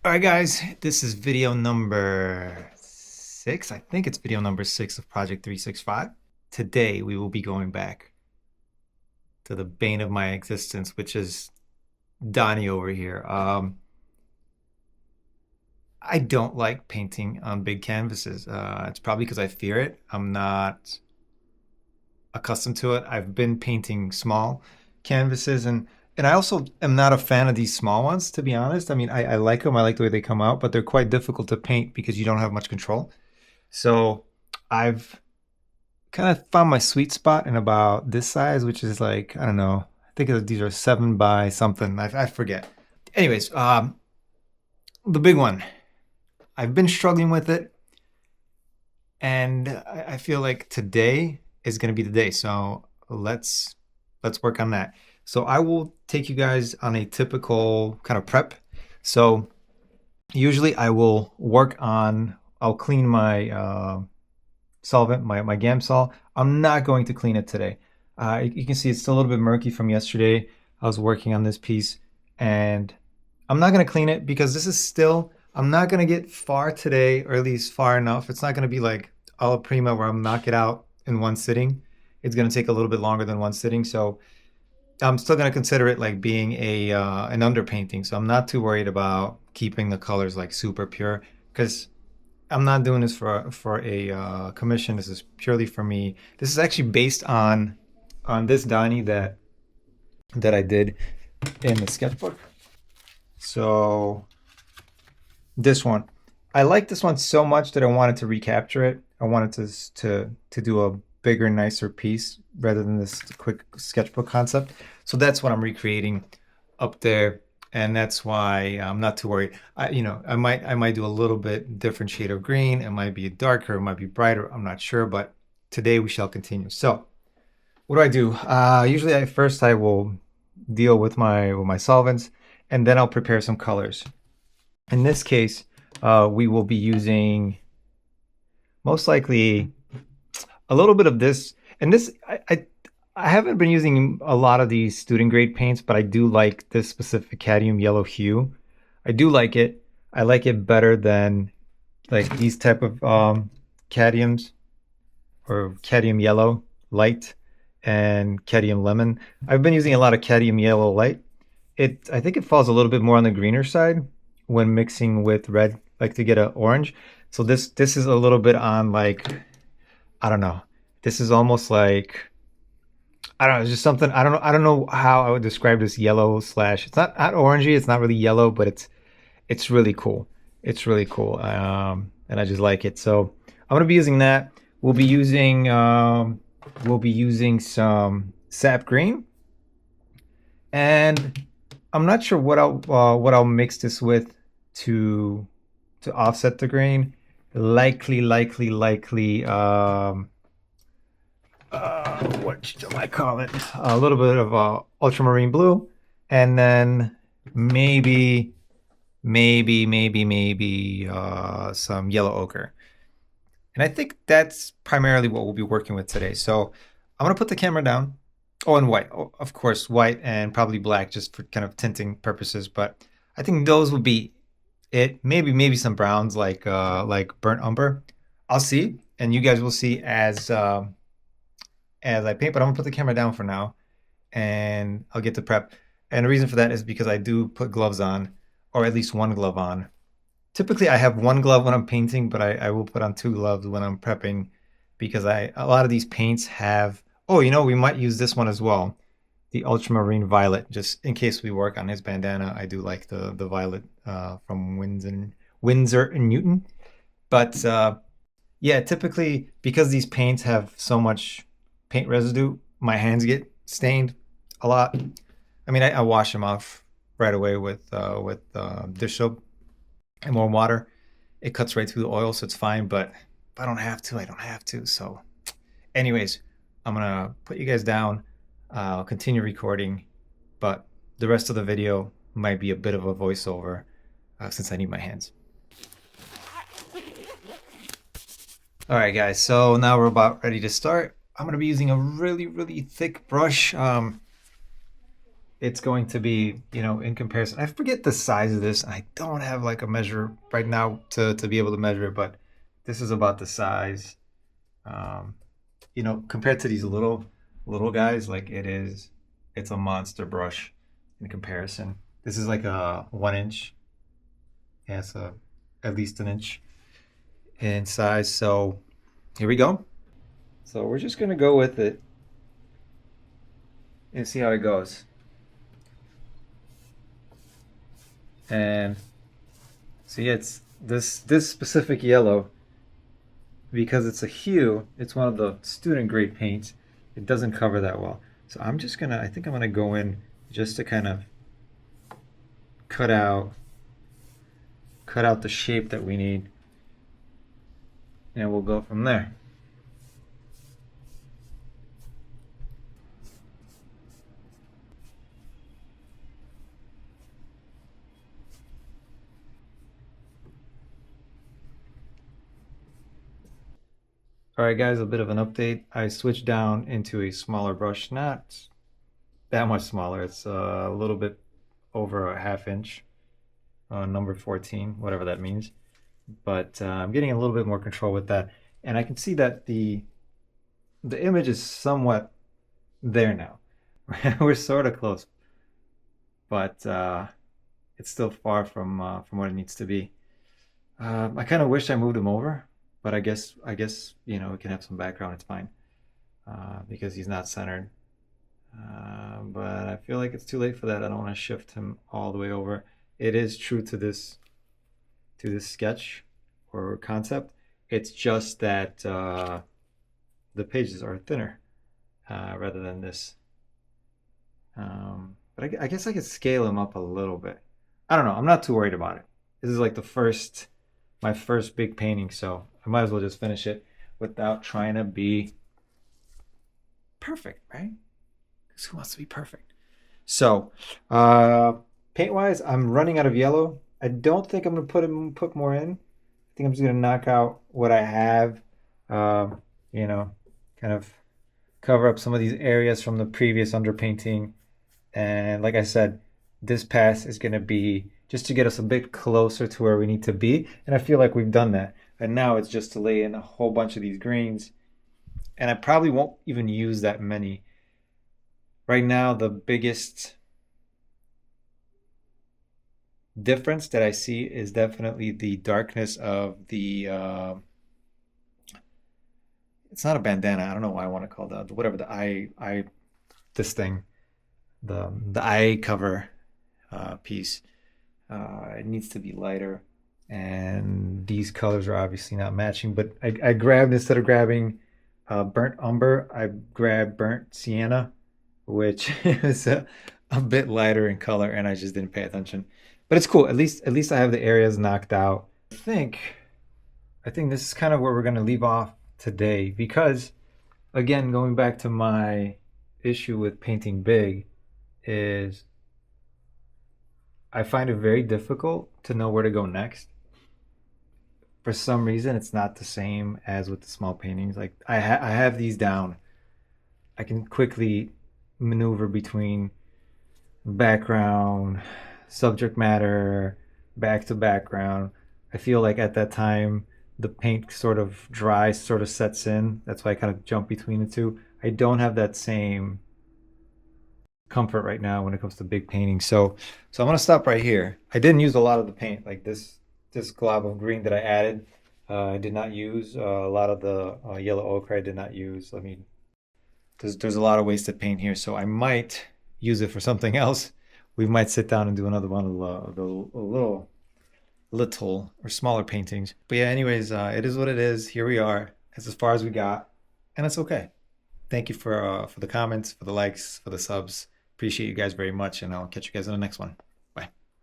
Alright guys, this is video number 6. I think it's video number 6 of Project 365. Today we will be going back to the bane of my existence, which is Donnie over here. I don't like painting on big canvases. It's probably because I fear it. I'm not accustomed to it. I've been painting small canvases, and I also am not a fan of these small ones, to be honest. I mean, I like them. I like the way they come out, but they're quite difficult to paint because you don't have much control. So I've kind of found my sweet spot in about this size, which is like, I don't know. I think these are 7 by something. I forget. Anyways, the big one. I've been struggling with it, and I feel like today is going to be the day. So let's work on that. So I will take you guys on a typical kind of prep. So usually I will I'll clean my solvent, my Gamsol. I'm not going to clean it today. You can see it's still a little bit murky from yesterday. I was working on this piece, and I'm not going to clean it because I'm not going to get far today, or at least far enough. It's not going to be like alla prima where I'm knock it out in one sitting. It's going to take a little bit longer than one sitting. So I'm still going to consider it like being an underpainting. So I'm not too worried about keeping the colors like super pure, because I'm not doing this for a commission. This is purely for me. This is actually based on this Donnie that I did in the sketchbook. So this one, I like this one so much that I wanted to recapture it. I wanted to do a bigger, nicer piece rather than this quick sketchbook concept. So that's what I'm recreating up there, and that's why I'm not too worried. I might do a little bit different shade of green. It might be darker, it might be brighter. I'm not sure, but today we shall continue. So what do? Usually I will deal with my solvents, and then I'll prepare some colors. In this case, we will be using most likely a little bit of this. And this, I haven't been using a lot of these student grade paints, but I do like this specific cadmium yellow hue. I do like it. I like it better than like these type of cadmiums, or cadmium yellow light and cadmium lemon. I've been using a lot of cadmium yellow light. I think it falls a little bit more on the greener side when mixing with red, like to get an orange. So this is a little bit on, like, I don't know. This is almost like, I don't know, it's just something, I don't know how I would describe this yellow slash, it's not orangey, it's not really yellow, but it's really cool. It's really cool. And I just like it. So I'm gonna be using that. We'll be using some sap green, and I'm not sure what I'll mix this with to offset the grain. Likely what do I call it? A little bit of ultramarine blue, and then maybe some yellow ochre. And I think that's primarily what we'll be working with today. So I'm gonna put the camera down. Oh, and white, of course, white and probably black, just for kind of tinting purposes. But I think those would be it. Maybe some browns, like burnt umber. I'll see, and you guys will see as I paint. But I'm gonna put the camera down for now, and I'll get to prep. And the reason for that is because I do put gloves on, or at least one glove on. Typically, I have one glove when I'm painting, but I will put on 2 gloves when I'm prepping, because a lot of these paints have. Oh, we might use this one as well, the ultramarine violet, just in case we work on his bandana. I do like the violet from Winsor and Newton. But yeah, typically, because these paints have so much paint residue, my hands get stained a lot. I mean, I wash them off right away with dish soap and warm water. It cuts right through the oil, so it's fine. But if I don't have to, I don't have to. So anyways, I'm gonna put you guys down. I'll continue recording, but the rest of the video might be a bit of a voiceover since I need my hands. All right, guys, so now we're about ready to start. I'm gonna be using a really thick brush. it's going to be, in comparison. I forget the size of this. I don't have like a measure right now to be able to measure it, but this is about the size. Um, compared to these little guys, like it's a monster brush in comparison. This is like a 1 inch. Yeah, it's at least an inch in size. So here we go. So we're just gonna go with it and see how it goes. And see, it's this specific yellow, because it's a hue, it's one of the student grade paints. It doesn't cover that well. So I think I'm gonna go in just to kind of cut out the shape that we need, and we'll go from there. All right, guys, a bit of an update. I switched down into a smaller brush, not that much smaller. It's a little bit over a 1/2 inch, number 14, whatever that means. But I'm getting a little bit more control with that. And I can see that the image is somewhat there now. We're sort of close, but it's still far from what it needs to be. I kind of wish I moved him over, but I guess it can have some background. It's fine because he's not centered. But I feel like it's too late for that. I don't want to shift him all the way over. It is true to this sketch or concept. It's just that the pages are thinner rather than this. But I guess I could scale him up a little bit. I don't know. I'm not too worried about it. This is like my first big painting, so I might as well just finish it without trying to be perfect, right? Because who wants to be perfect? So, paint-wise, I'm running out of yellow. I don't think I'm gonna put more in. I think I'm just gonna knock out what I have. Uh, kind of cover up some of these areas from the previous underpainting. And like I said, this pass is gonna be just to get us a bit closer to where we need to be. And I feel like we've done that. And now it's just to lay in a whole bunch of these greens. And I probably won't even use that many. Right now, the biggest difference that I see is definitely the darkness of the it's not a bandana. I don't know why I want to call that, whatever the eye this thing, the eye cover piece. It needs to be lighter, and these colors are obviously not matching. But I grabbed, instead of grabbing burnt umber, I grabbed burnt sienna, which is a bit lighter in color, and I just didn't pay attention. But it's cool. At least I have the areas knocked out. I think this is kind of where we're going to leave off today, because again, going back to my issue with painting big, is I find it very difficult to know where to go next. For some reason, it's not the same as with the small paintings. Like I have these down. I can quickly maneuver between background, subject matter, back to background. I feel like at that time the paint sort of dries, sort of sets in. That's why I kind of jump between the two. I don't have that same comfort right now when it comes to big painting. So I'm gonna stop right here. I didn't use a lot of the paint, like this glob of green that I added. I did not use a lot of the yellow ochre. I did not use. I mean, there's a lot of wasted paint here, so I might use it for something else. We might sit down and do another one of the little or smaller paintings. But yeah, anyways, it is what it is. Here we are. It's as far as we got, and it's okay. Thank you for the comments, for the likes, for the subs. Appreciate you guys very much, and I'll catch you guys in the next one.